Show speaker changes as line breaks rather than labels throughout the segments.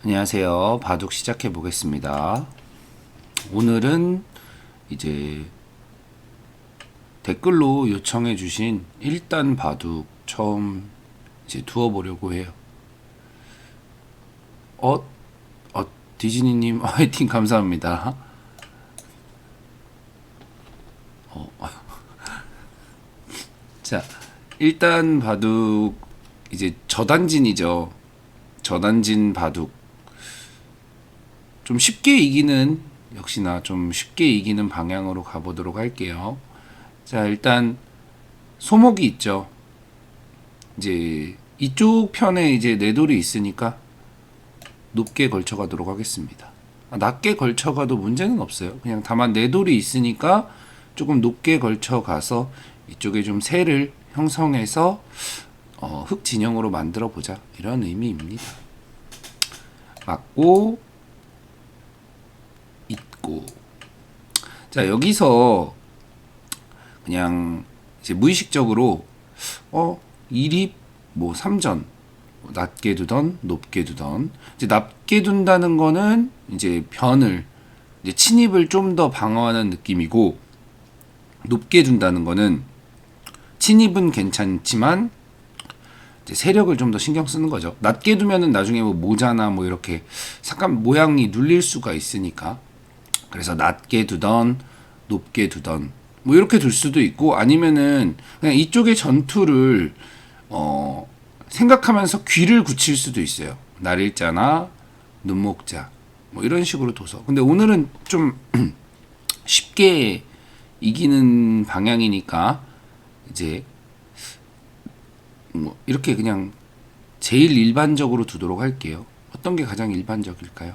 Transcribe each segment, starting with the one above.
안녕하세요. 바둑 시작해 보겠습니다. 오늘은 이제 댓글로 요청해 주신 1단 바둑 처음 이제 두어 보려고 해요. 어, 디즈니님 화이팅 감사합니다. 자, 1단 바둑 이제 저단진이죠. 저단진 바둑 좀 쉽게 이기는 역시나 좀 쉽게 이기는 방향으로 가보도록 할게요. 자, 일단 소목이 있죠. 이제 이쪽 편에 이제 내돌이 있으니까 높게 걸쳐가도록 하겠습니다. 낮게 걸쳐가도 문제는 없어요. 그냥 다만 내돌이 있으니까 조금 높게 걸쳐가서 이쪽에 좀 세를 형성해서 흙 진영으로 만들어 보자 이런 의미입니다. 맞고 있고. 자, 여기서 그냥 이제 무의식적으로 1입 뭐 3전 낮게 두던 높게 두던 이제 낮게 둔다는 거는 이제 변을 이제 침입을 좀 더 방어하는 느낌이고, 높게 둔다는 거는 침입은 괜찮지만 이제 세력을 좀 더 신경 쓰는 거죠. 낮게 두면은 나중에 뭐 모자나 뭐 이렇게 잠깐 모양이 눌릴 수가 있으니까, 그래서 낮게 두던 높게 두던 뭐 이렇게 둘 수도 있고, 아니면은 그냥 이쪽의 전투를 생각하면서 귀를 굳힐 수도 있어요. 날일자나 눈목자 뭐 이런 식으로 둬서. 근데 오늘은 좀 쉽게 이기는 방향이니까 이제 뭐 이렇게 그냥 제일 일반적으로 두도록 할게요. 어떤 게 가장 일반적일까요?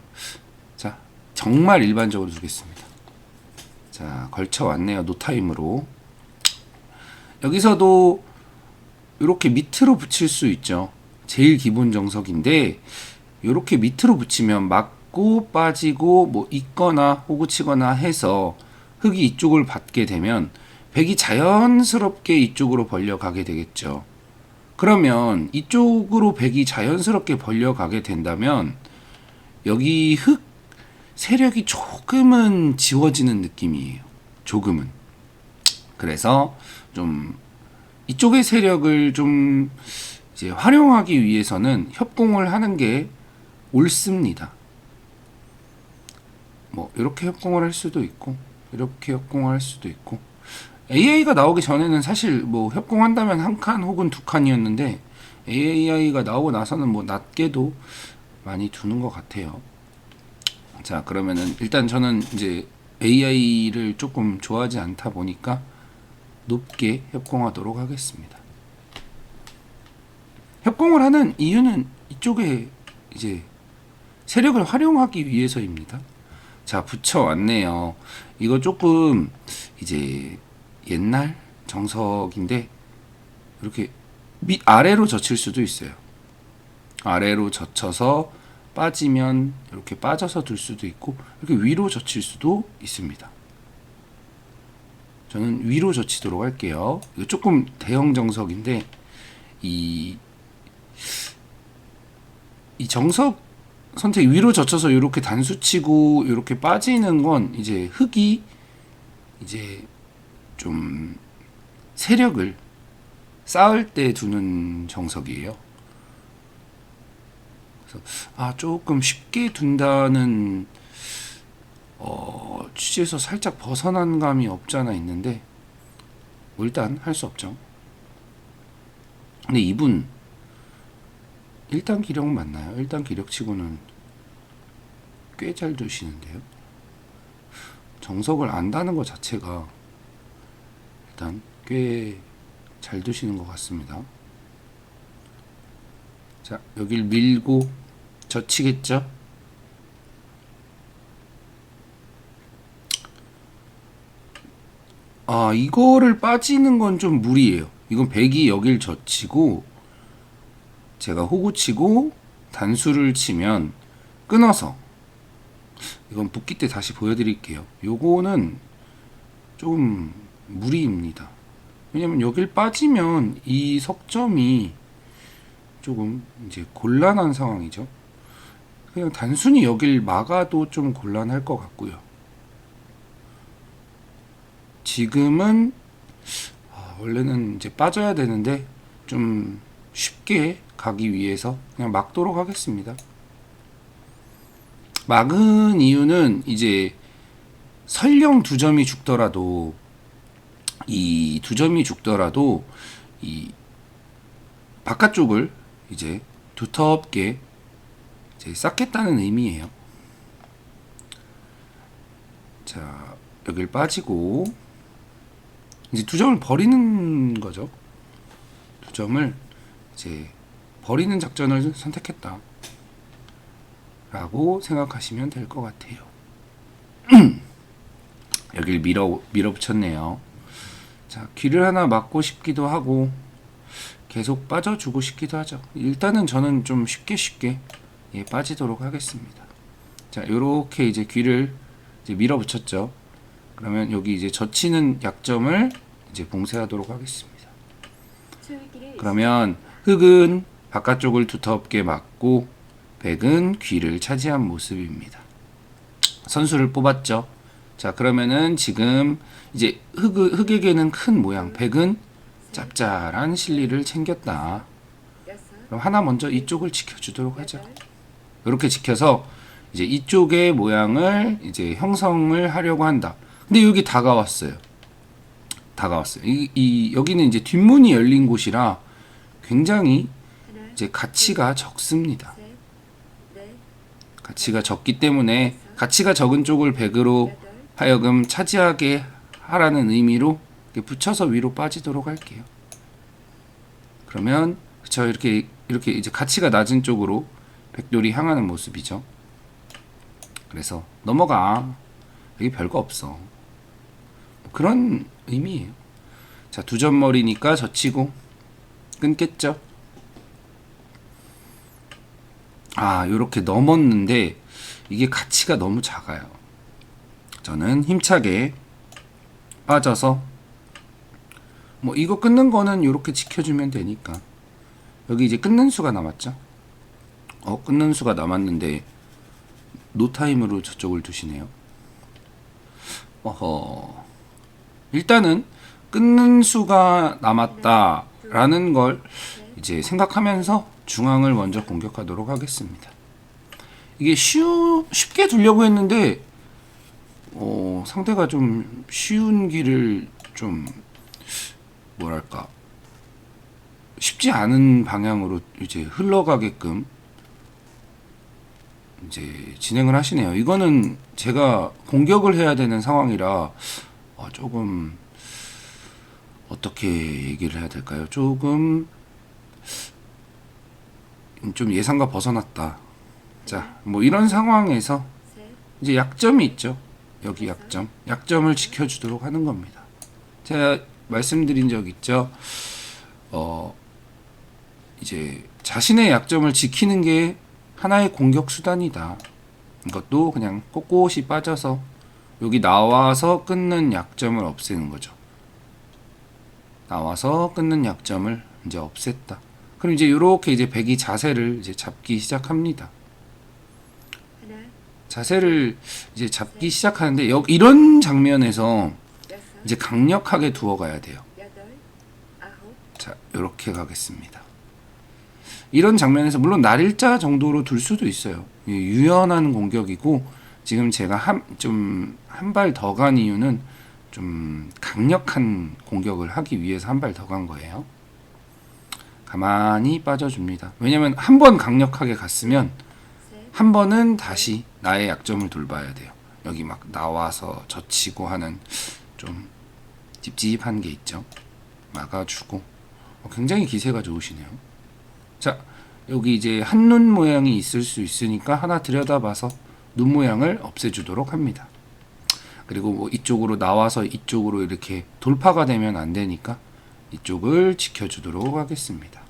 자, 정말 일반적으로 두겠습니다. 자, 걸쳐 왔네요. 노타임으로. 여기서도 이렇게 밑으로 붙일 수 있죠. 제일 기본 정석인데 이렇게 밑으로 붙이면 맞고 빠지고 뭐 있거나 호구 치거나 해서 흙이 이쪽을 받게 되면 백이 자연스럽게 이쪽으로 벌려가게 되겠죠. 그러면 이쪽으로 백이 자연스럽게 벌려가게 된다면 여기 흙 세력이 조금은 지워지는 느낌이에요. 조금은. 그래서 좀 이쪽의 세력을 좀 이제 활용하기 위해서는 협공을 하는 게 옳습니다. 뭐 이렇게 협공을 할 수도 있고 이렇게 협공을 할 수도 있고, AI가 나오기 전에는 사실 뭐 협공한다면 한 칸 혹은 두 칸이었는데 AI가 나오고 나서는 뭐 낮게도 많이 두는 것 같아요. 자, 그러면은 일단 저는 이제 AI를 조금 좋아하지 않다 보니까 높게 협공하도록 하겠습니다. 협공을 하는 이유는 이쪽에 이제 세력을 활용하기 위해서입니다. 자, 붙여왔네요. 이거 조금 이제 옛날 정석인데 이렇게 아래로 젖힐 수도 있어요. 아래로 젖혀서 빠지면 이렇게 빠져서 둘 수도 있고, 이렇게 위로 젖힐 수도 있습니다. 저는 위로 젖히도록 할게요. 이거 조금 대형 정석인데 이 정석 선택 위로 젖혀서 이렇게 단수 치고 이렇게 빠지는 건 이제 흙이 이제 좀 세력을 쌓을 때 두는 정석이에요. 그래서 조금 쉽게 둔다는 취지에서 살짝 벗어난 감이 없잖아 있는데 뭐 일단 할 수 없죠. 근데 이분 1단 기력 맞나요? 1단 기력치고는 꽤 잘 두시는데요. 정석을 안다는 것 자체가 일단 꽤 잘 두시는 것 같습니다. 자, 여길 밀고 젖히겠죠? 이거를 빠지는 건 좀 무리예요. 이건 백이 여길 젖히고 제가 호구 치고 단수를 치면 끊어서, 이건 붙기 때 다시 보여드릴게요. 요거는 좀 무리입니다. 왜냐면 여길 빠지면 이 석점이 조금 이제 곤란한 상황이죠. 그냥 단순히 여길 막아도 좀 곤란할 것 같고요. 지금은 원래는 이제 빠져야 되는데 좀 쉽게 가기 위해서 그냥 막도록 하겠습니다. 막은 이유는 이제 설령 두 점이 죽더라도 이 두 점이 죽더라도 이 바깥쪽을 이제 두텁게 이제 쌓겠다는 의미예요. 자, 여길 빠지고 이제 두 점을 버리는 거죠. 두 점을 이제 버리는 작전을 선택했다 라고 생각하시면 될 것 같아요. 여길 밀어붙였네요. 자, 귀를 하나 막고 싶기도 하고 계속 빠져주고 싶기도 하죠. 일단은 저는 좀 쉽게 빠지도록 하겠습니다. 자, 요렇게 이제 귀를 이제 밀어붙였죠. 그러면 여기 이제 젖히는 약점을 이제 봉쇄하도록 하겠습니다. 그러면 흑은 바깥쪽을 두텁게 막고 백은 귀를 차지한 모습입니다. 선수를 뽑았죠. 자, 그러면은 지금 이제 흑에게는 큰 모양, 백은 짭짤한 실리를 챙겼다. 그럼 하나 먼저 이쪽을 지켜주도록 하죠. 이렇게 지켜서 이제 이쪽의 모양을 이제 형성을 하려고 한다. 근데 여기 다가왔어요. 여기는 이제 뒷문이 열린 곳이라 굉장히 이제 가치가 적습니다. 가치가 적기 때문에 가치가 적은 쪽을 백으로 하여금 차지하게 하라는 의미로 이렇게 붙여서 위로 빠지도록 할게요. 그러면 그쵸, 이렇게 이제 가치가 낮은 쪽으로 백돌이 향하는 모습이죠. 그래서 넘어가. 여기 별거 없어. 그런 의미예요. 자, 두 점 머리니까 젖히고 끊겠죠. 요렇게 넘었는데 이게 가치가 너무 작아요. 저는 힘차게 빠져서 뭐 이거 끊는 거는 요렇게 지켜주면 되니까. 여기 이제 끊는 수가 남았죠. 끊는 수가 남았는데 노타임으로 저쪽을 두시네요. 일단은 끊는 수가 남았다라는 걸 이제 생각하면서 중앙을 먼저 공격하도록 하겠습니다. 이게 쉽게 두려고 했는데 상대가 좀 쉬운 길을 좀 뭐랄까 쉽지 않은 방향으로 이제 흘러가게끔 이제 진행을 하시네요. 이거는 제가 공격을 해야 되는 상황이라 조금 어떻게 얘기를 해야 될까요? 조금 좀 예상과 벗어났다. 자, 뭐 이런 상황에서 이제 약점이 있죠. 여기 약점을 지켜주도록 하는 겁니다. 제가 말씀드린 적 있죠. 이제 자신의 약점을 지키는 게 하나의 공격 수단이다. 이것도 그냥 꼿꼿이 빠져서 여기 나와서 끊는 약점을 없애는 거죠. 나와서 끊는 약점을 이제 없앴다. 그럼 이제 이렇게 이제 백이 자세를 이제 잡기 시작합니다. 자세를 이제 잡기 시작하는데 이런 장면에서 이제 강력하게 두어가야 돼요. 자, 이렇게 가겠습니다. 이런 장면에서 물론 날일자 정도로 둘 수도 있어요. 유연한 공격이고 지금 제가 한 발 더 간 이유는 좀 강력한 공격을 하기 위해서 한 발 더 간 거예요. 가만히 빠져줍니다. 왜냐면 한 번 강력하게 갔으면 한 번은 다시 나의 약점을 돌봐야 돼요. 여기 막 나와서 젖히고 하는 좀 찝찝한 게 있죠. 막아주고 굉장히 기세가 좋으시네요. 자, 여기 이제 한눈 모양이 있을 수 있으니까 하나 들여다봐서 눈 모양을 없애주도록 합니다. 그리고 뭐 이쪽으로 나와서 이쪽으로 이렇게 돌파가 되면 안 되니까 이쪽을 지켜주도록 하겠습니다.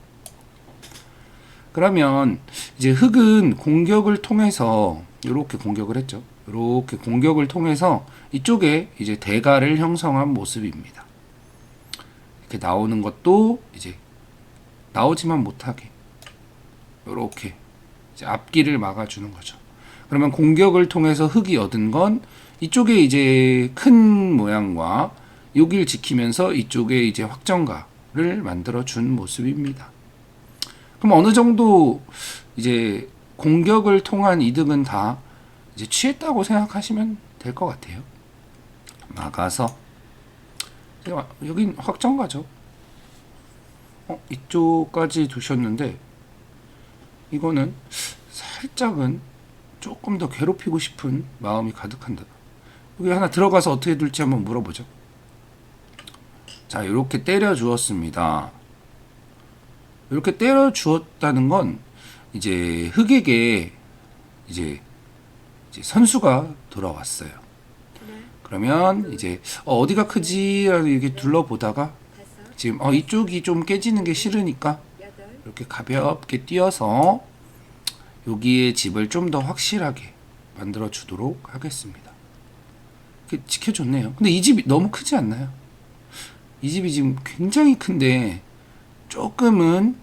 그러면 이제 흑은 공격을 통해서 이렇게 공격을 했죠. 이렇게 공격을 통해서 이쪽에 이제 대가를 형성한 모습입니다. 이렇게 나오는 것도 이제 나오지만 못하게 이렇게 이제 앞길을 막아주는 거죠. 그러면 공격을 통해서 흙이 얻은 건 이쪽에 이제 큰 모양과 여기를 지키면서 이쪽에 이제 확정가를 만들어 준 모습입니다. 그럼 어느 정도 이제 공격을 통한 이득은 다 이제 취했다고 생각하시면 될 것 같아요. 막아서 여긴 확정가죠. 이쪽까지 두셨는데 이거는 살짝은 조금 더 괴롭히고 싶은 마음이 가득한다. 여기 하나 들어가서 어떻게 둘지 한번 물어보죠. 자, 이렇게 때려 주었습니다. 이렇게 때려 주었다는 건 이제 흑에게 이제 선수가 돌아왔어요. 그러면 이제 어디가 크지? 이렇게 둘러보다가 지금 이쪽이 좀 깨지는 게 싫으니까 이렇게 가볍게 띄어서 여기에 집을 좀 더 확실하게 만들어 주도록 하겠습니다. 이렇게 지켜줬네요. 근데 이 집이 너무 크지 않나요? 이 집이 지금 굉장히 큰데 조금은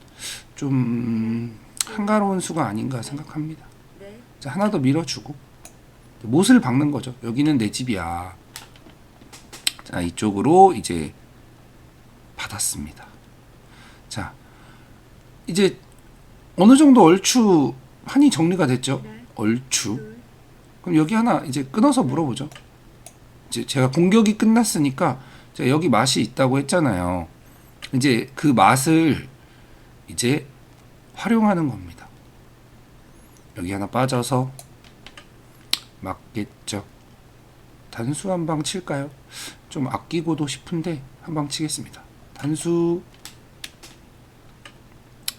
좀 한가로운 수가 아닌가 생각합니다. 자, 하나 더 밀어주고 못을 박는 거죠. 여기는 내 집이야. 자, 이쪽으로 이제 받았습니다. 자, 이제 어느 정도 얼추 판이 정리가 됐죠. 얼추. 그럼 여기 하나 이제 끊어서 물어보죠. 이제 제가 공격이 끝났으니까 제가 여기 맛이 있다고 했잖아요. 이제 그 맛을 이제 활용하는 겁니다. 여기 하나 빠져서 맞겠죠. 단수 한 방 칠까요? 좀 아끼고도 싶은데 한 방 치겠습니다. 단수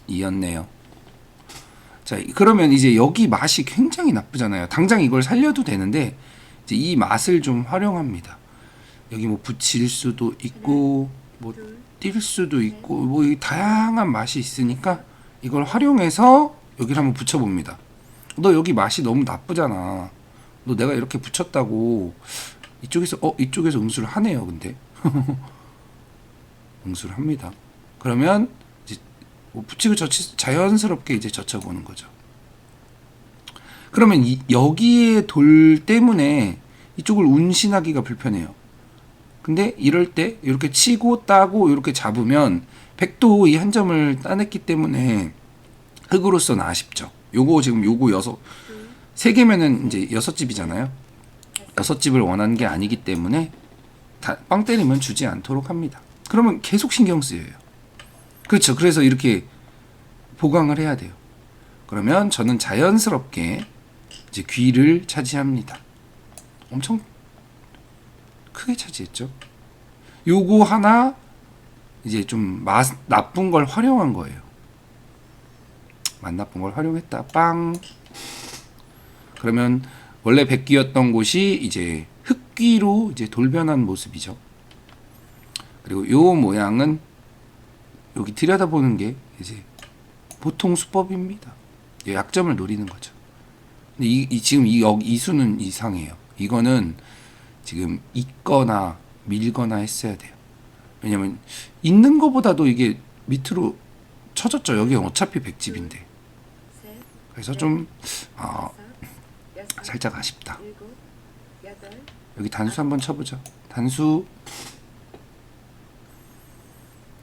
이었네요. 자, 그러면 이제 여기 맛이 굉장히 나쁘잖아요. 당장 이걸 살려도 되는데 이제 이 맛을 좀 활용합니다. 여기 뭐 붙일 수도 있고 뭐 뛸 수도 있고 뭐 다양한 맛이 있으니까 이걸 활용해서 여기를 한번 붙여봅니다. 너 여기 맛이 너무 나쁘잖아. 너 내가 이렇게 붙였다고 이쪽에서 응수를 하네요. 근데 응수를 합니다. 그러면 이제 뭐 붙이고 자연스럽게 이제 젖혀보는 거죠. 그러면 여기에 돌 때문에 이쪽을 운신하기가 불편해요. 근데 이럴 때 이렇게 치고 따고 이렇게 잡으면 백도 이 한 점을 따냈기 때문에 흑으로서는 아쉽죠. 요거 지금 요거 3개면은 이제 6집이잖아요. 6집을 원하는 게 아니기 때문에 빵 때리면 주지 않도록 합니다. 그러면 계속 신경 쓰여요. 그렇죠. 그래서 이렇게 보강을 해야 돼요. 그러면 저는 자연스럽게 이제 귀를 차지합니다. 엄청 크게 차지했죠. 요거 하나 이제 좀 나쁜 걸 활용한 거예요. 맛 나쁜 걸 활용했다. 빵. 그러면 원래 백귀였던 곳이 이제 흑귀로 이제 돌변한 모습이죠. 그리고 요 모양은 여기 들여다보는 게 이제 보통 수법입니다. 약점을 노리는 거죠. 근데 지금 이 수는 이상해요. 이거는 지금 있거나 밀거나 했어야 돼요. 왜냐면 있는 거보다도 이게 밑으로 쳐졌죠. 여기 어차피 백집인데. 그래서 좀 살짝 아쉽다. 여기 단수 한번 쳐보죠.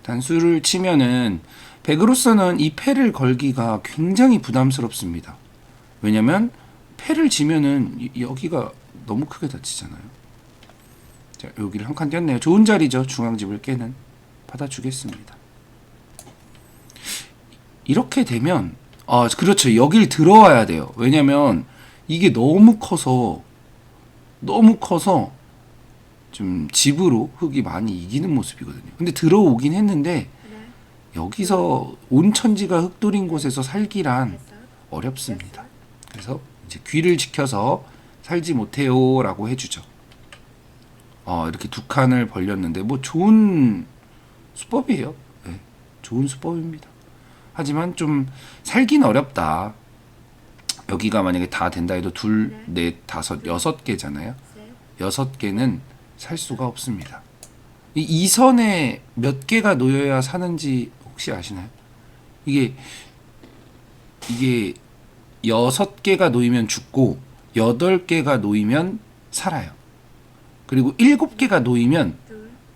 단수를 치면은 백으로서는 이 패를 걸기가 굉장히 부담스럽습니다. 왜냐면 패를 지면은 여기가 너무 크게 다치잖아요. 자, 여기를 한 칸 띄었네요. 좋은 자리죠. 중앙집을 깨는. 받아주겠습니다. 이렇게 되면 그렇죠. 여길 들어와야 돼요. 왜냐면 이게 너무 커서 좀 집으로 흙이 많이 이기는 모습이거든요. 근데 들어오긴 했는데 여기서 온 천지가 흙돌인 곳에서 살기란 어렵습니다. 그래서 이제 귀를 지켜서 살지 못해요라고 해주죠. 이렇게 2칸을 벌렸는데 뭐 좋은 수법이에요. 네, 좋은 수법입니다. 하지만 좀 살긴 어렵다. 여기가 만약에 다 된다 해도 2, 4, 5, 6개잖아요. 6개는 살 수가 없습니다. 이 선에 몇 개가 놓여야 사는지 혹시 아시나요? 이게 6개가 놓이면 죽고 8개가 놓이면 살아요. 그리고 7개가 놓이면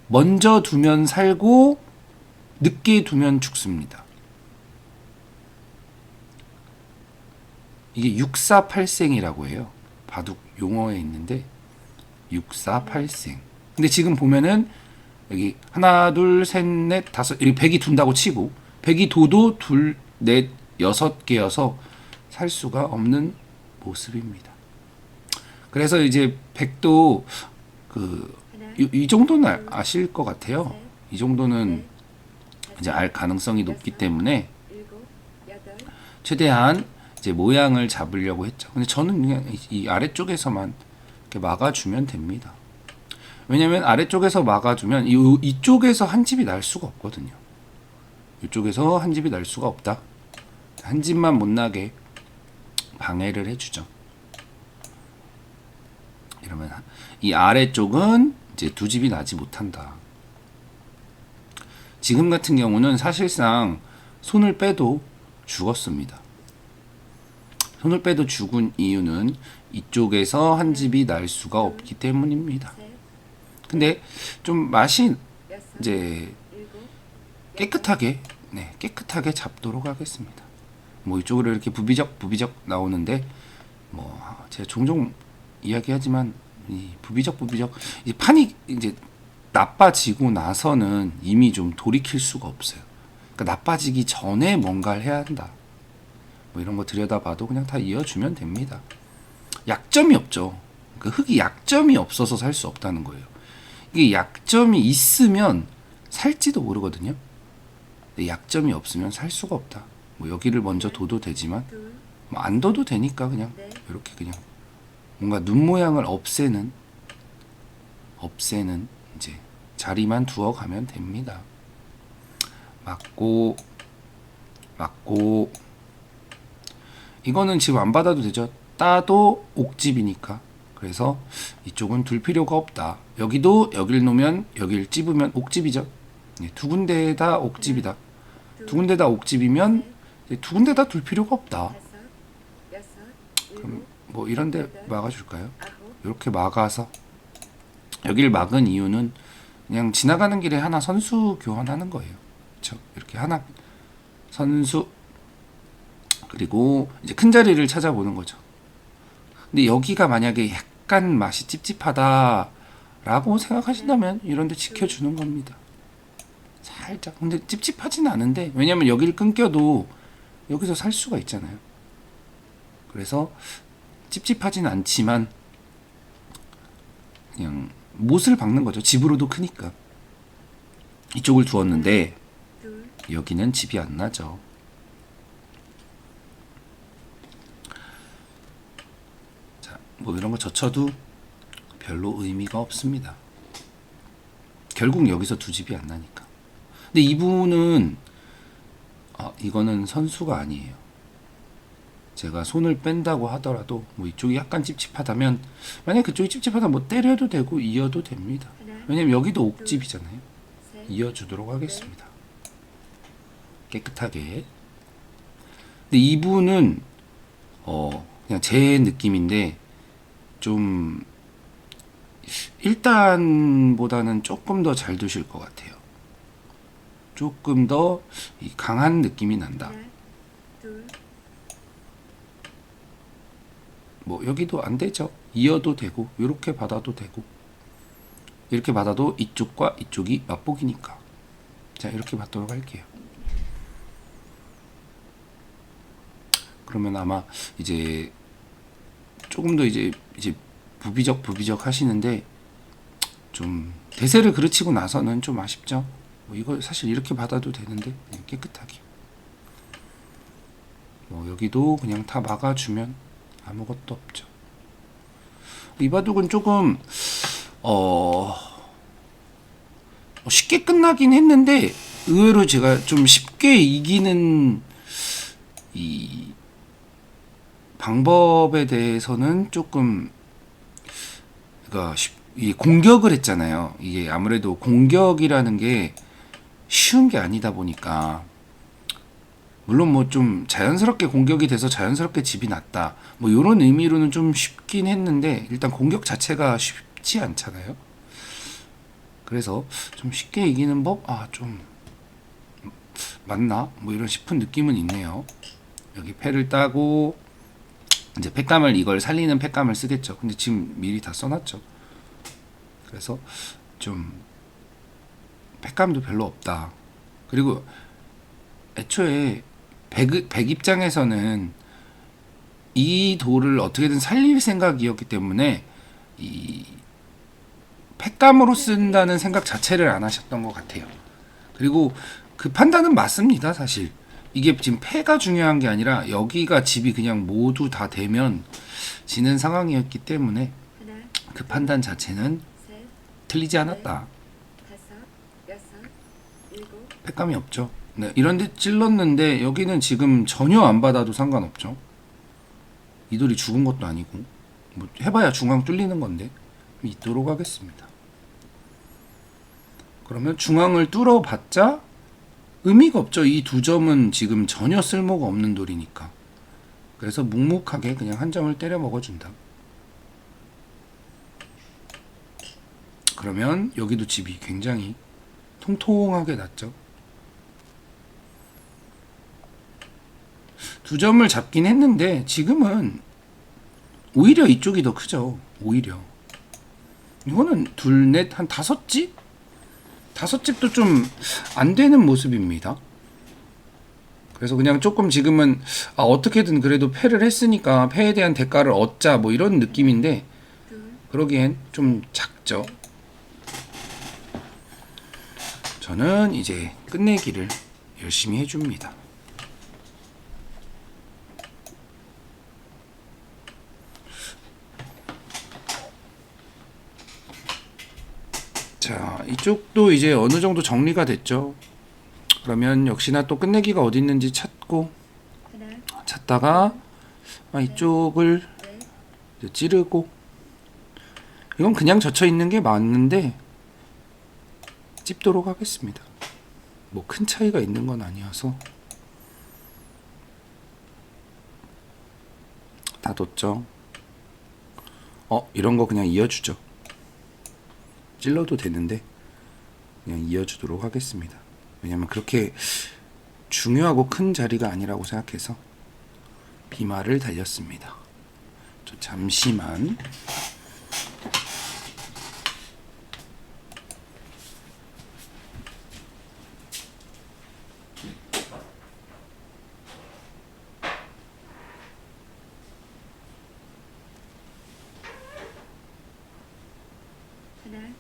먼저 두면 살고 늦게 두면 죽습니다. 이게 648생이라고 해요. 바둑 용어에 있는데 648생. 근데 지금 보면은 여기 하나, 둘, 셋, 넷, 다섯, 여기 100이 둔다고 치고 100이 도도 둘, 넷, 6개여서 살 수가 없는 모습입니다. 그래서 이제 100도 이 정도는 아실 것 같아요. 이 정도는 이제 알 가능성이 높기 때문에 최대한 이제 모양을 잡으려고 했죠. 근데 저는 그냥 이 아래쪽에서만 이렇게 막아주면 됩니다. 왜냐면 아래쪽에서 막아주면 이쪽에서 한 집이 날 수가 없거든요. 이쪽에서 한 집이 날 수가 없다. 한 집만 못 나게 방해를 해주죠. 이러면 이 아래쪽은 이제 두 집이 나지 못한다. 지금 같은 경우는 사실상 손을 빼도 죽었습니다. 손을 빼도 죽은 이유는 이쪽에서 한 집이 날 수가 없기 때문입니다. 근데 좀 맛이 이제 깨끗하게 잡도록 하겠습니다. 뭐 이쪽으로 이렇게 부비적 나오는데 뭐 제가 종종 이야기하지만 이 부비적 이 판이 이제 나빠지고 나서는 이미 좀 돌이킬 수가 없어요. 그러니까 나빠지기 전에 뭔가를 해야 한다. 뭐 이런 거 들여다봐도 그냥 다 이어주면 됩니다. 약점이 없죠. 그 흙이 약점이 없어서 살 수 없다는 거예요. 이게 약점이 있으면 살지도 모르거든요. 근데 약점이 없으면 살 수가 없다. 뭐 여기를 먼저 둬도 되지만 뭐 안 둬도 되니까 그냥 이렇게 그냥 뭔가 눈 모양을 없애는 이제 자리만 두어 가면 됩니다. 맞고 이거는 지금 안 받아도 되죠. 따도 옥집이니까. 그래서 이쪽은 둘 필요가 없다. 여기도 여길 놓으면 여길 찝으면 옥집이죠. 두 군데다 옥집이다. 두 군데다 옥집이면 두 군데다 둘 필요가 없다. 그럼 뭐 이런 데 막아줄까요? 이렇게 막아서 여길 막은 이유는 그냥 지나가는 길에 하나 선수 교환하는 거예요. 그렇죠? 이렇게 하나 선수 그리고 이제 큰 자리를 찾아보는 거죠. 근데 여기가 만약에 약간 맛이 찝찝하다라고 생각하신다면 이런 데 지켜주는 겁니다. 살짝. 근데 찝찝하진 않은데 왜냐면 여기를 끊겨도 여기서 살 수가 있잖아요. 그래서 찝찝하진 않지만 그냥 못을 박는 거죠. 집으로도 크니까. 이쪽을 두었는데 여기는 집이 안 나죠. 자, 뭐 이런 거 젖혀도 별로 의미가 없습니다. 결국 여기서 두 집이 안 나니까. 근데 이분은 이거는 선수가 아니에요. 제가 손을 뺀다고 하더라도 뭐 이쪽이 약간 찝찝하다면 만약 그쪽이 찝찝하다면 뭐 때려도 되고 이어도 됩니다. 왜냐면 여기도 옥집이잖아요. 이어주도록 하겠습니다. 깨끗하게. 근데 이분은 그냥 제 느낌인데 좀 1단보다는 조금 더 잘 두실 것 같아요. 조금 더 강한 느낌이 난다. 뭐 여기도 안 되죠. 이어도 되고 이렇게 받아도 되고 이렇게 받아도 이쪽과 이쪽이 맞복이니까. 자, 이렇게 받도록 할게요. 그러면 아마 이제 조금 더 이제 부비적 하시는데 좀 대세를 그르치고 나서는 좀 아쉽죠. 뭐 이거 사실 이렇게 받아도 되는데 그냥 깨끗하게. 뭐 여기도 그냥 다 막아주면 아무것도 없죠. 이 바둑은 조금 쉽게 끝나긴 했는데 의외로 제가 좀 쉽게 이기는 이 방법에 대해서는 조금 그러니까 이 공격을 했잖아요. 이게 아무래도 공격이라는 게 쉬운 게 아니다 보니까 물론 뭐 좀 자연스럽게 공격이 돼서 자연스럽게 집이 났다. 뭐 이런 의미로는 좀 쉽긴 했는데 일단 공격 자체가 쉽지 않잖아요. 그래서 좀 쉽게 이기는 법? 좀 맞나? 뭐 이런 싶은 느낌은 있네요. 여기 패를 따고 이제 팩감을 이걸 살리는 팩감을 쓰겠죠. 근데 지금 미리 다 써놨죠. 그래서 좀 팩감도 별로 없다. 그리고 애초에 백 입장에서는 이 돌을 어떻게든 살릴 생각이었기 때문에 이 팩감으로 쓴다는 생각 자체를 안 하셨던 것 같아요. 그리고 그 판단은 맞습니다, 사실. 이게 지금 패가 중요한 게 아니라 여기가 집이 그냥 모두 다 되면 지는 상황이었기 때문에 그 판단 자체는 틀리지 않았다. 팩감이 없죠. 네, 이런데 찔렀는데 여기는 지금 전혀 안 받아도 상관없죠. 이 돌이 죽은 것도 아니고 뭐 해봐야 중앙 뚫리는 건데 있도록 하겠습니다. 그러면 중앙을 뚫어봤자 의미가 없죠. 이 두 점은 지금 전혀 쓸모가 없는 돌이니까. 그래서 묵묵하게 그냥 한 점을 때려 먹어준다. 그러면 여기도 집이 굉장히 통통하게 났죠. 두 점을 잡긴 했는데 지금은 오히려 이쪽이 더 크죠. 오히려 이거는 둘, 넷, 한 5집? 5집도 좀 안 되는 모습입니다. 그래서 그냥 조금 지금은 어떻게든 그래도 패를 했으니까 패에 대한 대가를 얻자 뭐 이런 느낌인데 그러기엔 좀 작죠. 저는 이제 끝내기를 열심히 해줍니다. 자, 이쪽도 이제 어느 정도 정리가 됐죠. 그러면 역시나 또 끝내기가 어디 있는지 찾다가 이쪽을 이제 찌르고 이건 그냥 젖혀 있는 게 맞는데 찝도록 하겠습니다. 뭐 큰 차이가 있는 건 아니어서 다 뒀죠. 이런 거 그냥 이어주죠. 찔러도 되는데 그냥 이어주도록 하겠습니다. 왜냐면 그렇게 중요하고 큰 자리가 아니라고 생각해서 비마를 달렸습니다. 저 잠시만.
하나,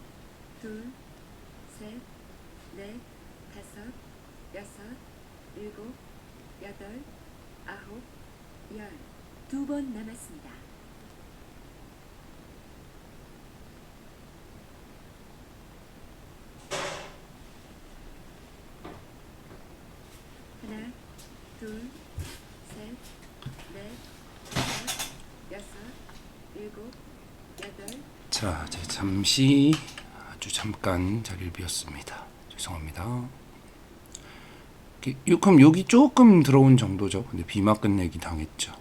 둘, 셋, 넷, 다섯, 여섯, 일곱, 여덟, 아홉, 열. 2번 남았습니다. 하나, 둘, 셋, 넷, 다섯, 여섯, 일곱, 여덟.
자, 이제 잠시 아주 잠깐 자리를 비웠습니다. 죄송합니다. 그럼 여기 조금 들어온 정도죠. 근데 비마 끝내기 당했죠.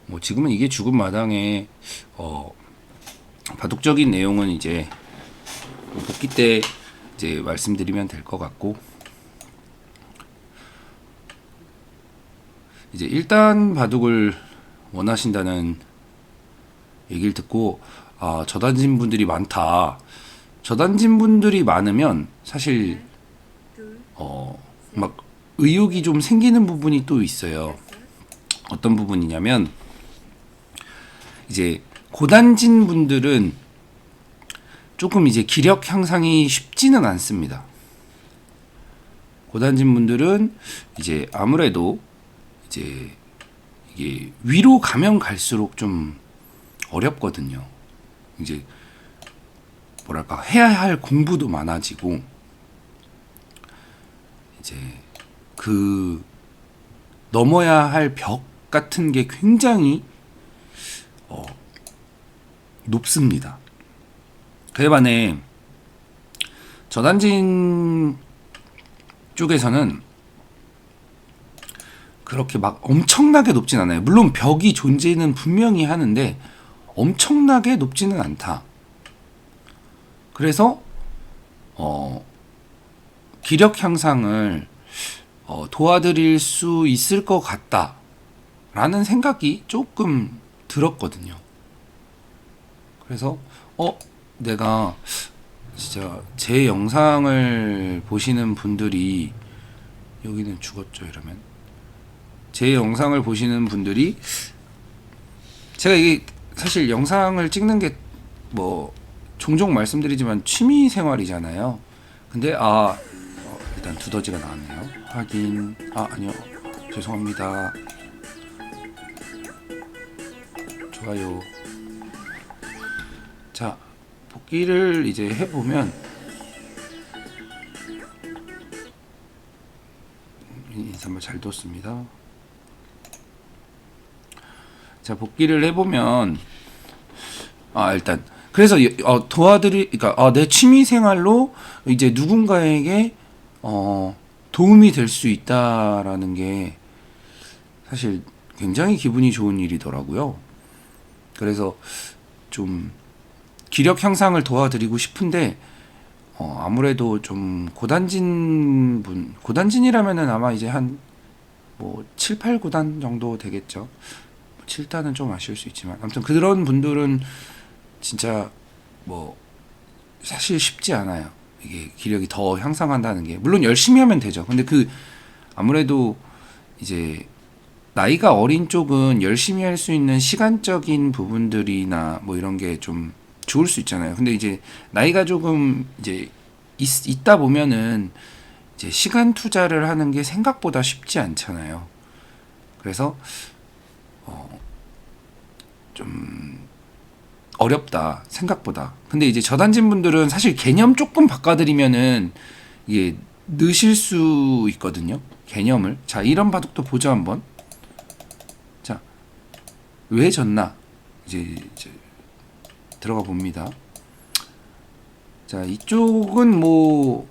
뭐 지금은 이게 죽은 마당에 바둑적인 내용은 이제 복귀 때 이제 말씀드리면 될 것 같고, 이제 1단 바둑을 원하신다는 얘기를 듣고 저단진 분들이 많다. 저단진 분들이 많으면 사실 막 의욕이 좀 생기는 부분이 또 있어요. 어떤 부분이냐면 이제 고단진 분들은 조금 이제 기력 향상이 쉽지는 않습니다. 고단진 분들은 이제 아무래도 이제 이게 위로 가면 갈수록 좀 어렵거든요. 이제 뭐랄까 해야 할 공부도 많아지고 이제 그 넘어야 할 벽 같은 게 굉장히 높습니다. 그에 반해 저단진 쪽에서는 그렇게 막 엄청나게 높진 않아요. 물론 벽이 존재는 분명히 하는데 엄청나게 높지는 않다. 그래서 기력 향상을 도와드릴 수 있을 것 같다라는 생각이 조금 들었거든요. 그래서 내가 진짜 제 영상을 보시는 분들이, 여기는 죽었죠 이러면, 제 영상을 보시는 분들이, 제가 이게 사실 영상을 찍는 게 뭐 종종 말씀드리지만 취미 생활이잖아요. 근데 일단 두더지가 나왔네요. 확인. 아니요, 죄송합니다. 좋아요. 자, 복귀를 이제 해보면, 인사말 잘 뒀습니다. 자, 복귀를 해보면, 일단 그래서 그러니까 내 취미 생활로 이제 누군가에게 도움이 될 수 있다라는 게 사실 굉장히 기분이 좋은 일이더라고요. 그래서 좀 기력 향상을 도와드리고 싶은데 아무래도 좀 고단진이라면은 아마 이제 한 뭐 7, 8구단 정도 되겠죠. 7단은 좀 아쉬울 수 있지만, 아무튼 그런 분들은 진짜 뭐 사실 쉽지 않아요. 이게 기력이 더 향상한다는 게. 물론 열심히 하면 되죠. 근데 아무래도 이제 나이가 어린 쪽은 열심히 할 수 있는 시간적인 부분들이나 뭐 이런 게 좀 좋을 수 있잖아요. 근데 이제 나이가 조금 이제 있다 보면은 이제 시간 투자를 하는 게 생각보다 쉽지 않잖아요. 그래서 좀 어렵다, 생각보다. 근데 이제 저단진 분들은 사실 개념 조금 바꿔드리면은 이게 느실 수 있거든요. 개념을. 자, 이런 바둑도 보죠 한번. 자, 왜 졌나? 이제 들어가 봅니다. 자, 이쪽은 뭐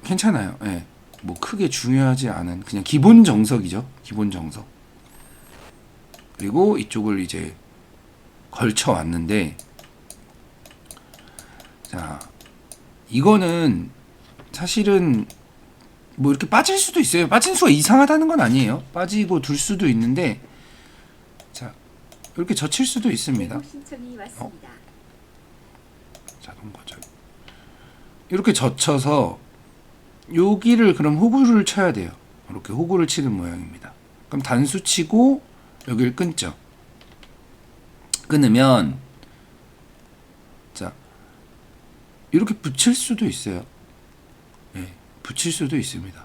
괜찮아요. 예. 뭐 크게 중요하지 않은 그냥 기본 정석이죠. 기본 정석. 그리고 이쪽을 이제 걸쳐 왔는데, 자, 이거는 사실은 뭐 이렇게 빠질 수도 있어요. 빠진 수가 이상하다는 건 아니에요. 빠지고 둘 수도 있는데, 자, 이렇게 젖힐 수도 있습니다.
신청이 왔습니다.
자동 거절. 이렇게 젖혀서 여기를 그럼 호구를 쳐야 돼요. 이렇게 호구를 치는 모양입니다. 그럼 단수 치고 여기를 끊죠. 끊으면, 자, 이렇게 붙일 수도 있어요. 예, 붙일 수도 있습니다.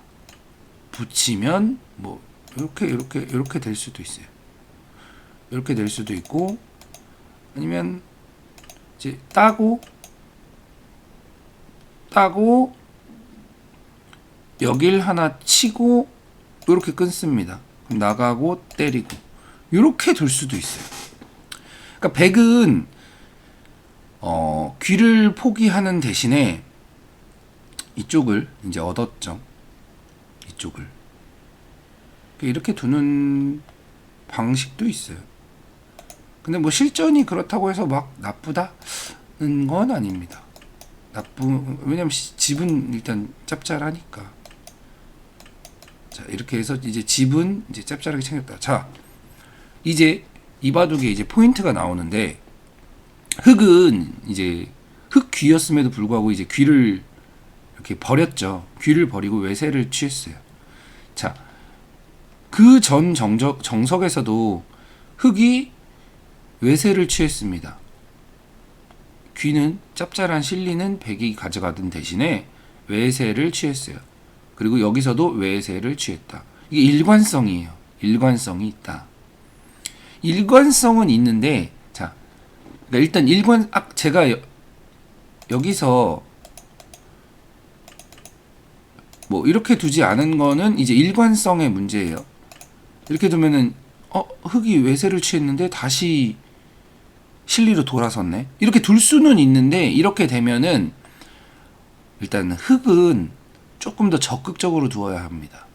붙이면 뭐 이렇게 될 수도 있어요. 이렇게 될 수도 있고, 아니면 이제 따고 여길 하나 치고 이렇게 끊습니다. 그럼 나가고 때리고 이렇게 둘 수도 있어요. 그러니까 백은 귀를 포기하는 대신에 이쪽을 이제 얻었죠. 이쪽을 이렇게 두는 방식도 있어요. 근데 뭐 실전이 그렇다고 해서 막 나쁘다는 건 아닙니다. 왜냐면 집은 일단 짭짤하니까. 자, 이렇게 해서 이제 집은 이제 짭짤하게 챙겼다. 자, 이제 이 바둑에 이제 포인트가 나오는데, 흑은 이제 흑 귀였음에도 불구하고 이제 귀를 이렇게 버렸죠. 귀를 버리고 외세를 취했어요. 자, 그 전 정석에서도 흑이 외세를 취했습니다. 귀는 짭짤한 실리는 백이 가져가던 대신에 외세를 취했어요. 그리고 여기서도 외세를 취했다. 이게 일관성이에요. 일관성이 있다. 일관성은 있는데, 자, 그러니까 일단 제가 여기서 뭐 이렇게 두지 않은 거는 이제 일관성의 문제예요. 이렇게 두면은 흑이 외세를 취했는데 다시 실리로 돌아섰네. 이렇게 둘 수는 있는데, 이렇게 되면은 일단 흙은 조금 더 적극적으로 두어야 합니다.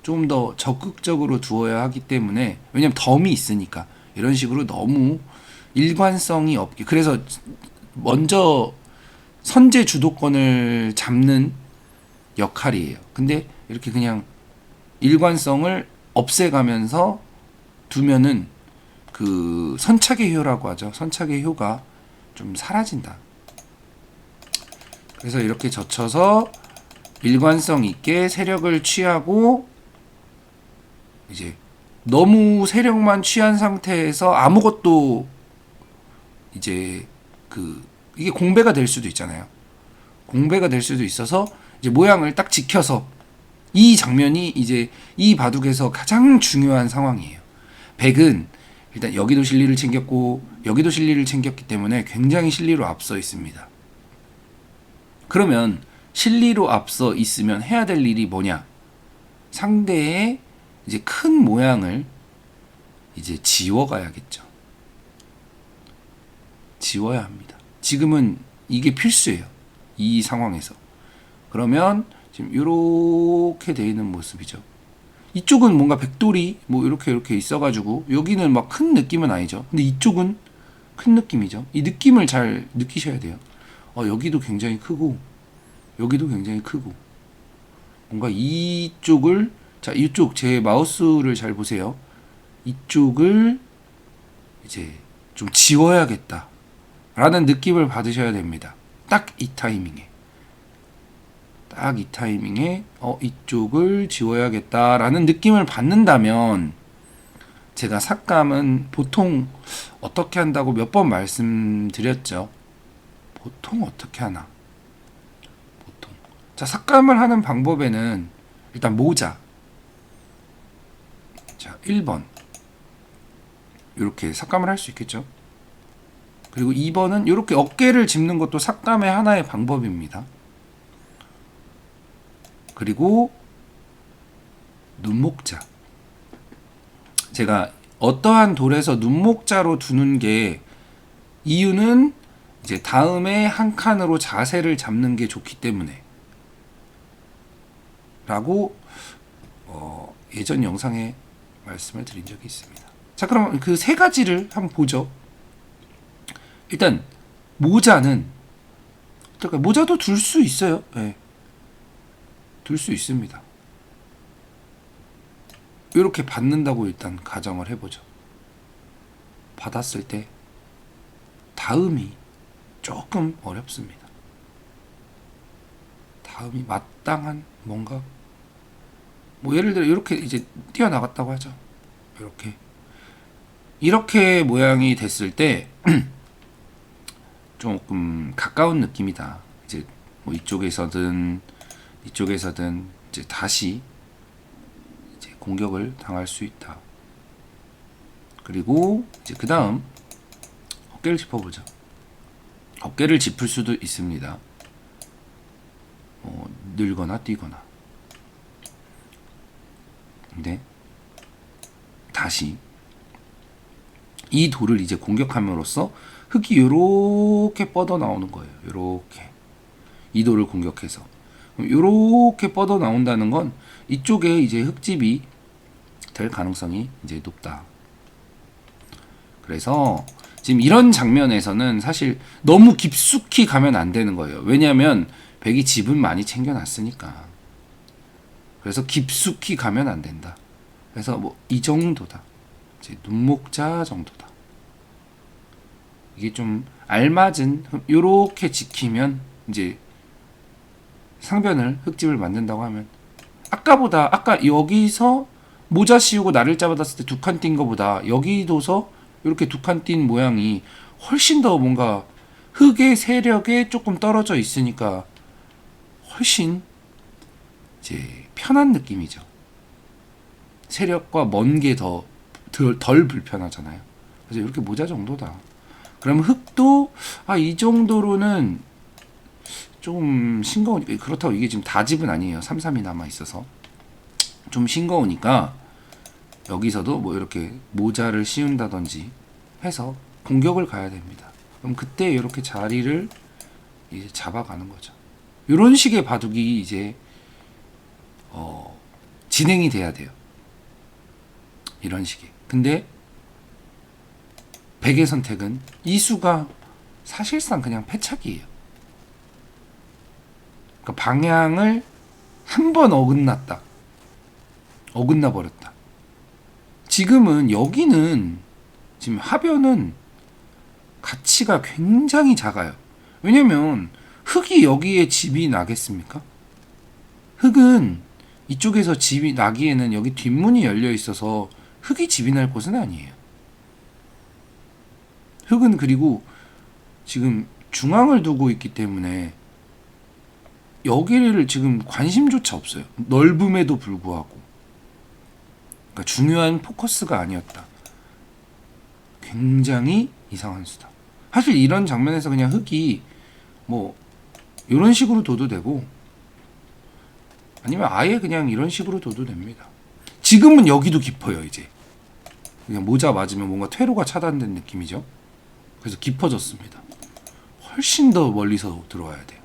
좀 더 적극적으로 두어야 하기 때문에, 왜냐면 덤이 있으니까. 이런 식으로 너무 일관성이 없게, 그래서 먼저 선제 주도권을 잡는 역할이에요. 근데 이렇게 그냥 일관성을 없애가면서 두면은 그 선착의 효라고 하죠. 선착의 효가 좀 사라진다. 그래서 이렇게 젖혀서 일관성 있게 세력을 취하고, 이제 너무 세력만 취한 상태에서 아무것도 이제 이게 공배가 될 수도 있잖아요. 공배가 될 수도 있어서 이제 모양을 딱 지켜서, 이 장면이 이제 이 바둑에서 가장 중요한 상황이에요. 백은 일단 여기도 실리를 챙겼고 여기도 실리를 챙겼기 때문에 굉장히 실리로 앞서 있습니다. 그러면 실리로 앞서 있으면 해야 될 일이 뭐냐? 상대의 이제 큰 모양을 이제 지워가야겠죠. 지워야 합니다. 지금은 이게 필수예요. 이 상황에서. 그러면 지금 이렇게 돼 있는 모습이죠. 이쪽은 뭔가 백돌이 뭐 이렇게 있어가지고 여기는 막 큰 느낌은 아니죠. 근데 이쪽은 큰 느낌이죠. 이 느낌을 잘 느끼셔야 돼요. 여기도 굉장히 크고 여기도 굉장히 크고, 뭔가 이쪽을, 자, 이쪽 제 마우스를 잘 보세요. 이쪽을 이제 좀 지워야겠다 라는 느낌을 받으셔야 됩니다. 딱 이 타이밍에. 딱 이 타이밍에 이쪽을 지워야겠다라는 느낌을 받는다면, 제가 삭감은 보통 어떻게 한다고 몇 번 말씀드렸죠. 보통 어떻게 하나? 보통. 자, 삭감을 하는 방법에는 일단 모자. 자, 1번. 이렇게 삭감을 할 수 있겠죠. 그리고 2번은 이렇게 어깨를 짚는 것도 삭감의 하나의 방법입니다. 그리고 눈목자. 제가 어떠한 돌에서 눈목자로 두는 게, 이유는 이제 다음에 한 칸으로 자세를 잡는 게 좋기 때문에 라고 예전 영상에 말씀을 드린 적이 있습니다. 자, 그럼 그 세 가지를 한번 보죠. 일단 모자는, 그러니까 모자도 둘 수 있어요. 네. 둘 수 있습니다. 이렇게 받는다고 일단 가정을 해보죠. 받았을 때 다음이 조금 어렵습니다. 다음이 마땅한 뭔가, 뭐 예를 들어 이렇게 이제 뛰어나갔다고 하죠. 이렇게 모양이 됐을 때 조금 가까운 느낌이다. 이제 뭐 이쪽에서든 이제 다시 이제 공격을 당할 수 있다. 그리고 이제 그 다음 어깨를 짚어보죠. 어깨를 짚을 수도 있습니다. 늘거나 뛰거나. 근데 다시 이 돌을 이제 공격함으로써 흙이 요렇게 뻗어 나오는 거예요. 요렇게 이 돌을 공격해서 요렇게 뻗어 나온다는 건 이쪽에 이제 흙집이 될 가능성이 이제 높다. 그래서 지금 이런 장면에서는 사실 너무 깊숙이 가면 안 되는 거예요. 왜냐하면 백이 집은 많이 챙겨놨으니까. 그래서 깊숙이 가면 안 된다. 그래서 뭐 이 정도다. 이제 눈목자 정도다. 이게 좀 알맞은, 요렇게 지키면 이제 상변을, 흙집을 만든다고 하면, 아까 여기서 모자 씌우고 나를 잡아놨을 때 두 칸 띈 거보다 여기도서 이렇게 두 칸 띈 모양이 훨씬 더 뭔가 흙의 세력에 조금 떨어져 있으니까 훨씬 이제 편한 느낌이죠. 세력과 먼 게 덜 불편하잖아요. 그래서 이렇게 모자 정도다. 그럼 흙도 이 정도로는 좀 싱거우니까, 그렇다고 이게 지금 다 집은 아니에요. 3-3이 남아 있어서 좀 싱거우니까 여기서도 뭐 이렇게 모자를 씌운다든지 해서 공격을 가야 됩니다. 그럼 그때 이렇게 자리를 이제 잡아가는 거죠. 이런 식의 바둑이 이제 진행이 돼야 돼요. 이런 식의. 근데 백의 선택은 이수가 사실상 그냥 패착이에요. 그러니까 방향을 한 번 어긋났다. 어긋나 버렸다. 지금은 여기는 지금 하변은 가치가 굉장히 작아요. 왜냐면 흙이 여기에 집이 나겠습니까? 흙은 이쪽에서 집이 나기에는 여기 뒷문이 열려 있어서 흙이 집이 날 곳은 아니에요. 흙은 그리고 지금 중앙을 두고 있기 때문에 여기를 지금 관심조차 없어요. 넓음에도 불구하고. 그러니까 중요한 포커스가 아니었다. 굉장히 이상한 수다. 사실 이런 장면에서 그냥 흙이 뭐 이런 식으로 둬도 되고 아니면 아예 그냥 이런 식으로 둬도 됩니다. 지금은 여기도 깊어요. 이제 그냥 모자 맞으면 뭔가 퇴로가 차단된 느낌이죠. 그래서 깊어졌습니다. 훨씬 더 멀리서 들어와야 돼요.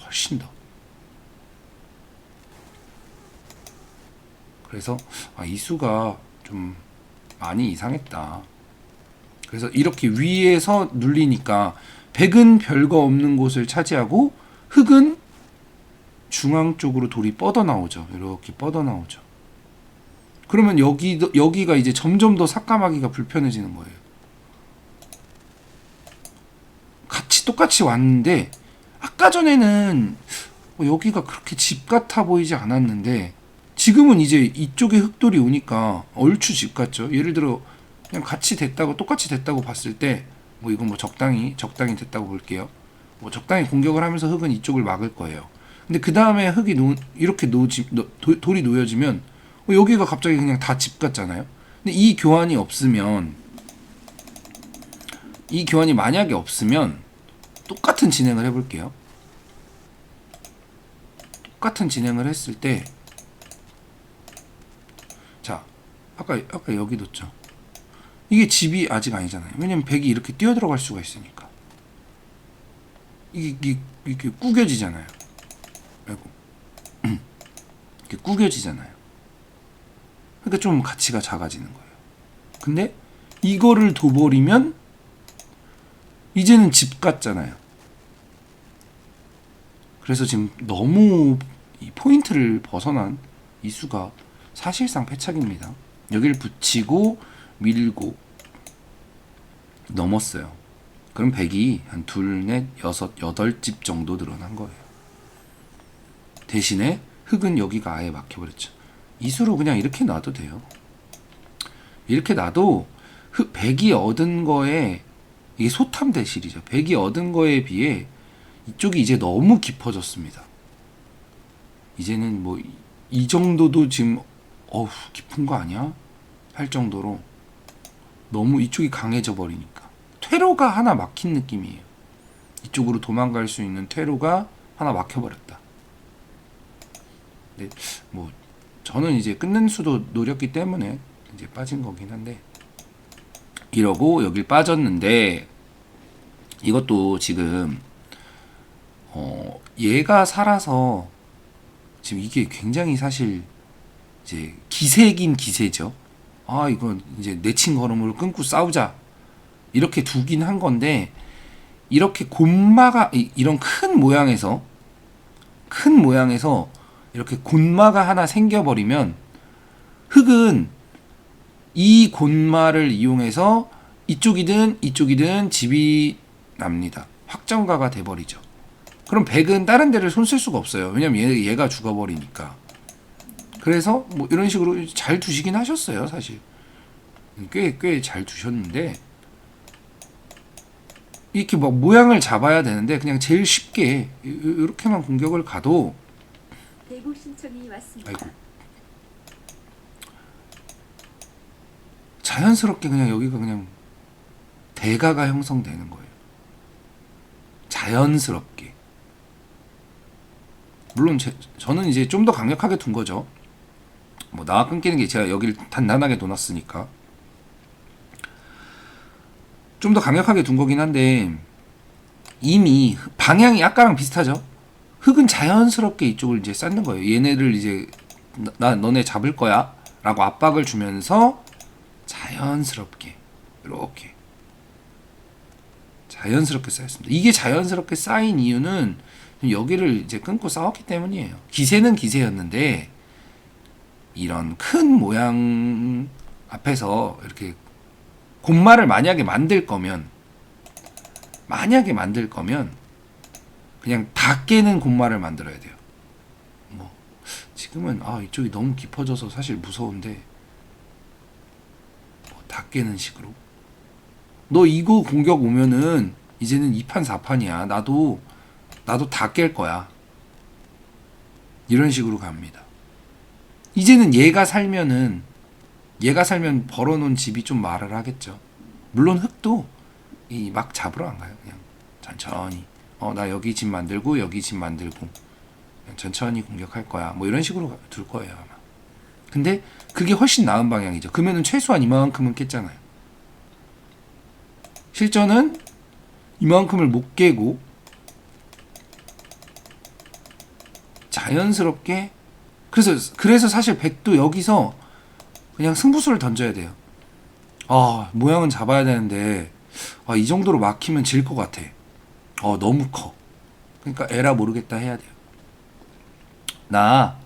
훨씬 더. 그래서 이수가 좀 많이 이상했다. 그래서 이렇게 위에서 눌리니까 백은 별거 없는 곳을 차지하고 흙은 중앙 쪽으로 돌이 뻗어나오죠. 이렇게 뻗어나오죠. 그러면 여기가 이제 점점 더 삭감하기가 불편해지는 거예요. 같이 똑같이 왔는데 아까 전에는 여기가 그렇게 집 같아 보이지 않았는데 지금은 이제 이쪽에 흙돌이 오니까 얼추 집 같죠. 예를 들어 그냥 같이 됐다고 똑같이 됐다고 봤을 때 뭐 이건 뭐 적당히 됐다고 볼게요. 뭐 적당히 공격을 하면서 흙은 이쪽을 막을 거예요. 근데 그 다음에 흙이 이렇게 돌이 놓여지면 여기가 갑자기 그냥 다 집 같잖아요. 근데 이 교환이 만약에 없으면 똑같은 진행을 해볼게요. 똑같은 진행을 했을 때 자, 아까 여기 뒀죠. 이게 집이 아직 아니잖아요. 왜냐면 백이 이렇게 뛰어들어갈 수가 있으니까. 이게 구겨지잖아요. 아이고. 이렇게 구겨지잖아요. 그러니까 좀 가치가 작아지는 거예요. 근데 이거를 둬버리면 이제는 집 같잖아요. 그래서 지금 너무 이 포인트를 벗어난 이수가 사실상 패착입니다. 여기를 붙이고 밀고 넘었어요. 그럼 백이 한 둘, 넷, 여섯, 여덟 집 정도 늘어난 거예요. 대신에 흙은 여기가 아예 막혀버렸죠. 이수로 그냥 이렇게 놔도 돼요. 이렇게 놔도 백이 얻은 거에 이게 소탐 대실이죠. 백이 얻은 거에 비해 이쪽이 이제 너무 깊어졌습니다. 이제는 뭐 이 정도도 지금 깊은 거 아니야? 할 정도로 너무 이쪽이 강해져 버리니까 퇴로가 하나 막힌 느낌이에요. 이쪽으로 도망갈 수 있는 퇴로가 하나 막혀버렸다. 근데 뭐 저는 이제 끊는 수도 노렸기 때문에 이제 빠진 거긴 한데 이러고 여길 빠졌는데 이것도 지금 얘가 살아서 지금 이게 굉장히 사실 이제 기세긴 기세죠. 이건 이제 내친 걸음으로 끊고 싸우자 이렇게 두긴 한 건데 이렇게 곤마가 이런 큰 모양에서 이렇게 곤마가 하나 생겨버리면 흙은 이 곤마를 이용해서 이쪽이든 집이 납니다. 확정가가 돼버리죠. 그럼 백은 다른 데를 손 쓸 수가 없어요. 왜냐면 얘가 죽어버리니까. 그래서 뭐 이런 식으로 잘 두시긴 하셨어요. 사실 꽤 잘 두셨는데 이렇게 막 모양을 잡아야 되는데 그냥 제일 쉽게 이렇게만 공격을 가도
대구 신청이 왔습니다.
아이고. 자연스럽게 그냥 여기가 그냥 대가가 형성되는 거예요. 자연스럽게. 물론 저는 이제 좀 더 강력하게 둔 거죠. 뭐 나와 끊기는 게 제가 여기를 단단하게 둬놨으니까 좀 더 강력하게 둔 거긴 한데 이미 방향이 아까랑 비슷하죠. 흙은 자연스럽게 이쪽을 이제 쌓는 거예요. 얘네를 이제 나 너네 잡을 거야 라고 압박을 주면서 자연스럽게 이렇게 자연스럽게 쌓였습니다. 이게 자연스럽게 쌓인 이유는 여기를 이제 끊고 싸웠기 때문이에요. 기세는 기세였는데 이런 큰 모양 앞에서 이렇게 곰마를 만약에 만들 거면 그냥 다 깨는 곰마를 만들어야 돼요. 뭐 지금은 이쪽이 너무 깊어져서 사실 무서운데 다 깨는 식으로 너 이거 공격 오면은 이제는 2판 4판이야. 나도 다 깰 거야. 이런 식으로 갑니다. 이제는 얘가 살면 벌어놓은 집이 좀 말을 하겠죠. 물론 흙도 막 잡으러 안 가요. 그냥 천천히 나 여기 집 만들고 여기 집 만들고 그냥 천천히 공격할 거야. 뭐 이런 식으로 둘 거예요 아마. 근데 그게 훨씬 나은 방향이죠. 그러면은 최소한 이만큼은 깼잖아요. 실전은 이만큼을 못 깨고 자연스럽게 그래서 사실 백도 여기서 그냥 승부수를 던져야 돼요. 모양은 잡아야 되는데 이 정도로 막히면 질 것 같아. 너무 커. 그러니까 에라 모르겠다 해야 돼요. 나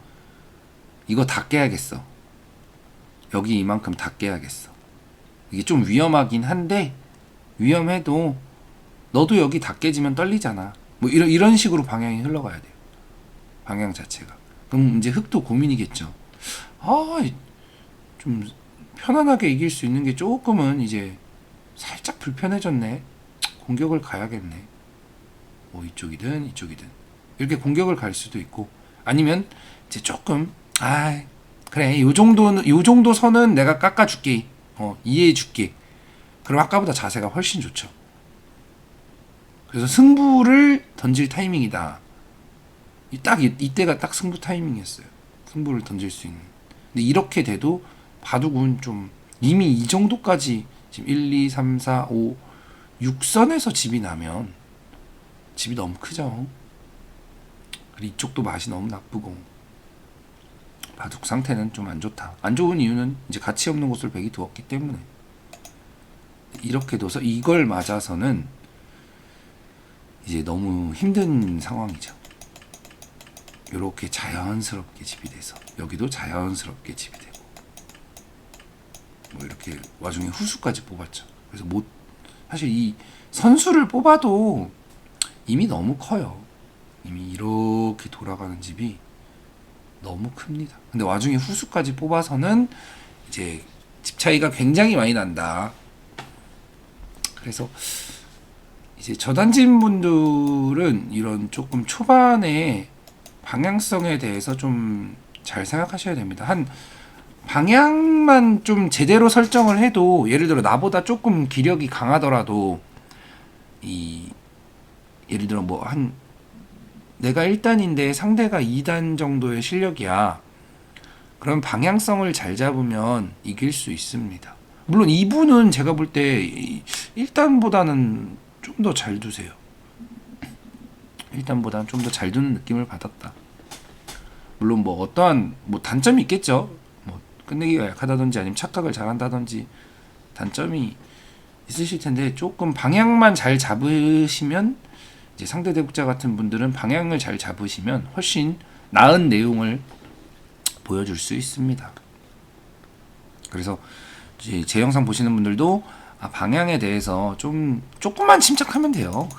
이거 다 깨야겠어. 여기 이만큼 다 깨야겠어. 이게 좀 위험하긴 한데 위험해도 너도 여기 다 깨지면 떨리잖아. 뭐 이런 식으로 방향이 흘러가야 돼요. 방향 자체가. 그럼 이제 흙도 고민이겠죠. 좀 편안하게 이길 수 있는 게 조금은 이제 살짝 불편해졌네. 공격을 가야겠네. 뭐 이쪽이든 이렇게 공격을 갈 수도 있고 아니면 이제 조금 그래 요 정도 선은 내가 깎아줄게. 이해해줄게. 그럼 아까보다 자세가 훨씬 좋죠. 그래서 승부를 던질 타이밍이다. 이때가 딱 승부 타이밍이었어요. 승부를 던질 수 있는. 근데 이렇게 돼도 바둑은 좀 이미 이 정도까지 지금 1, 2, 3, 4, 5, 6선에서 집이 나면 집이 너무 크죠. 그리고 이쪽도 맛이 너무 나쁘고 바둑 상태는 좀 안 좋다. 안 좋은 이유는 이제 가치 없는 곳을 백이 두었기 때문에 이렇게 둬서 이걸 맞아서는 이제 너무 힘든 상황이죠. 이렇게 자연스럽게 집이 돼서 여기도 자연스럽게 집이 되고 뭐 이렇게 와중에 후수까지 뽑았죠. 그래서 사실 이 선수를 뽑아도 이미 너무 커요. 이미 이렇게 돌아가는 집이 너무 큽니다. 근데 와중에 후수까지 뽑아서는 이제 집 차이가 굉장히 많이 난다. 그래서 이제 저단진 분들은 이런 조금 초반에 방향성에 대해서 좀 잘 생각하셔야 됩니다. 한 방향만 좀 제대로 설정을 해도 예를 들어 나보다 조금 기력이 강하더라도 예를 들어 내가 1단인데 상대가 2단 정도의 실력이야. 그럼 방향성을 잘 잡으면 이길 수 있습니다. 물론 이분은 제가 볼 때 1단보다는 좀 더 잘 두세요. 1단보다는 좀 더 잘 두는 느낌을 받았다. 물론 어떠한 단점이 있겠죠. 끝내기가 약하다든지 아니면 착각을 잘한다든지 단점이 있으실 텐데 조금 방향만 잘 잡으시면 이제 상대 대국자 같은 분들은 방향을 잘 잡으시면 훨씬 나은 내용을 보여줄 수 있습니다. 그래서 이제 제 영상 보시는 분들도 방향에 대해서 조금만 침착하면 돼요.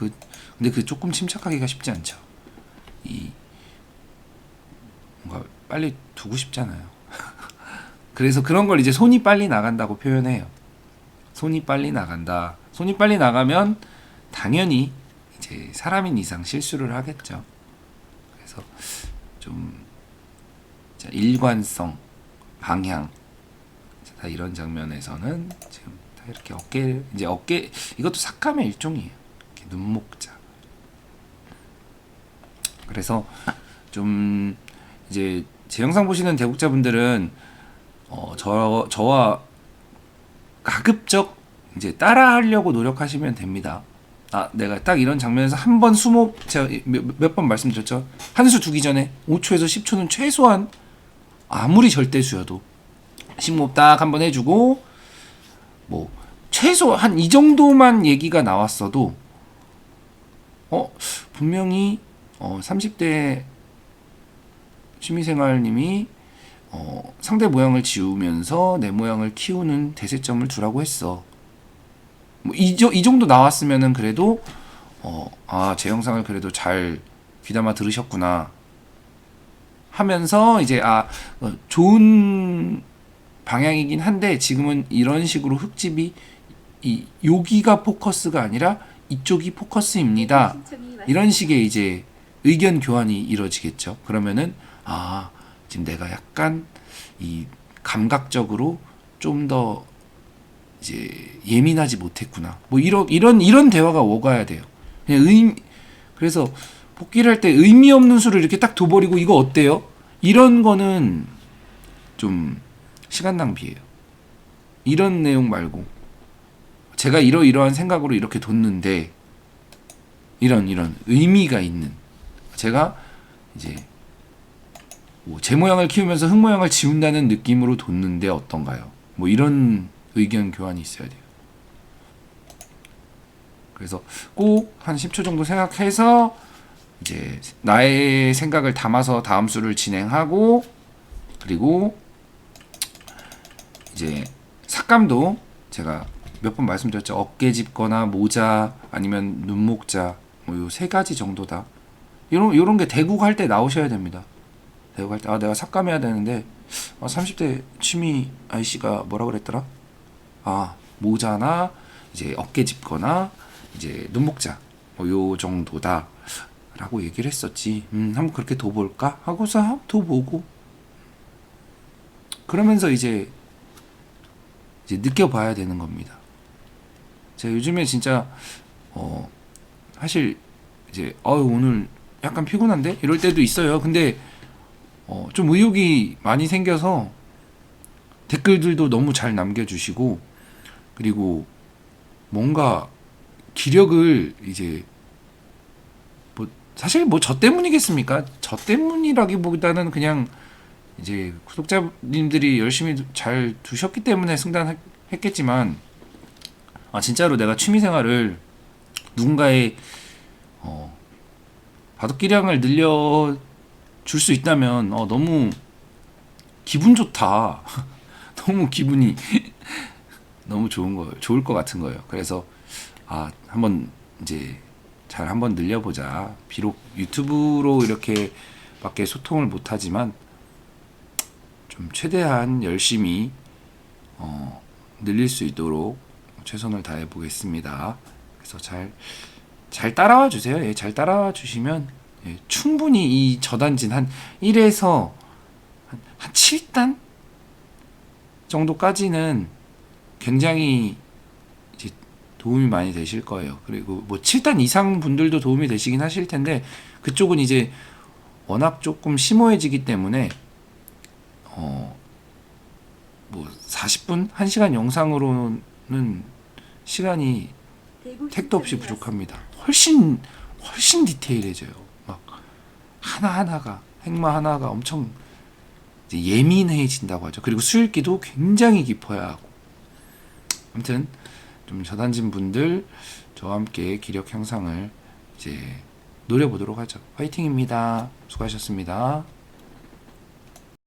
근데 조금 침착하기가 쉽지 않죠. 뭔가 빨리 두고 싶잖아요. 그래서 그런 걸 이제 손이 빨리 나간다고 표현해요. 손이 빨리 나간다. 손이 빨리 나가면 당연히 이제 사람인 이상 실수를 하겠죠. 그래서 좀 일관성, 방향 다 이런 장면에서는 지금 다 이렇게 어깨 이것도 삭감의 일종이에요. 이렇게 눈목자. 그래서 좀 이제 제 영상 보시는 대국자분들은 저와 가급적 이제 따라하려고 노력하시면 됩니다. 내가 딱 이런 장면에서 한 번 숨호 제가 몇 번 말씀드렸죠. 한 수 두기 전에 5초에서 10초는 최소한 아무리 절대수여도 심호흡 딱 한 번 해주고 뭐 최소 한 이 정도만 얘기가 나왔어도 분명히 30대 취미생활님이 상대 모양을 지우면서 내 모양을 키우는 대세점을 두라고 했어. 뭐 이 정도 나왔으면은 그래도 제 영상을 그래도 잘 귀담아 들으셨구나 하면서 이제 좋은 방향이긴 한데 지금은 이런 식으로 흙집이 여기가 포커스가 아니라 이쪽이 포커스입니다. 이런 식의 이제 의견 교환이 이루어지겠죠. 그러면은 지금 내가 약간 이 감각적으로 좀 더 이제 예민하지 못했구나. 뭐 이런 대화가 오가야 돼요. 그냥 그래서 복귀를 할 때 의미 없는 수를 이렇게 딱 둬버리고 이거 어때요? 이런 거는 좀 시간 낭비예요. 이런 내용 말고 제가 이러이러한 생각으로 이렇게 뒀는데 이런 의미가 있는 제가 이제 제 모양을 키우면서 흙 모양을 지운다는 느낌으로 뒀는데 어떤가요? 뭐 이런 의견 교환이 있어야 돼요. 그래서 꼭 한 10초 정도 생각해서 이제 나의 생각을 담아서 다음 수를 진행하고 그리고 이제 삭감도 제가 몇 번 말씀드렸죠. 어깨 짚거나 모자 아니면 눈목자 뭐 요 세 가지 정도다. 요런 게 대국 할 때 나오셔야 됩니다. 대국 할 때 내가 삭감해야 되는데 30대 취미 아이씨가 뭐라 그랬더라? 모자나 이제 어깨 짚거나 이제 눈목자 뭐 요 정도다 라고 얘기를 했었지. 한번 그렇게 둬볼까 하고서 한번 둬보고 그러면서 이제 느껴봐야 되는 겁니다. 제가 요즘에 진짜 사실 이제 오늘 약간 피곤한데 이럴 때도 있어요. 근데 좀 의욕이 많이 생겨서 댓글들도 너무 잘 남겨주시고 그리고 뭔가 기력을 이제 사실 뭐 저 때문이겠습니까? 저 때문이라기보다는 그냥 이제 구독자님들이 열심히 잘 두셨기 때문에 승단했겠지만 진짜로 내가 취미생활을 누군가의 바둑기량을 늘려줄 수 있다면 너무 기분 좋다. 너무 기분이 너무 좋을 것 같은 거예요. 그래서 한번 이제 잘 한번 늘려보자. 비록 유튜브로 이렇게 밖에 소통을 못하지만 좀 최대한 열심히 늘릴 수 있도록 최선을 다해 보겠습니다. 그래서 잘 따라와 주세요. 예, 잘 따라와 주시면 충분히 이 저단진 한 1에서 한 7단 정도까지는 굉장히 이제 도움이 많이 되실 거예요. 그리고 뭐 7단 이상 분들도 도움이 되시긴 하실 텐데 그쪽은 이제 워낙 조금 심오해지기 때문에 뭐 40분, 1시간 영상으로는 시간이 택도 없이 부족합니다. 훨씬 디테일해져요. 막 하나하나가 행마 하나가 엄청 이제 예민해진다고 하죠. 그리고 수읽기도 굉장히 깊어야 하고. 아무튼 좀 저단진 분들 저와 함께 기력 향상을 이제 노려보도록 하죠. 화이팅입니다. 수고하셨습니다.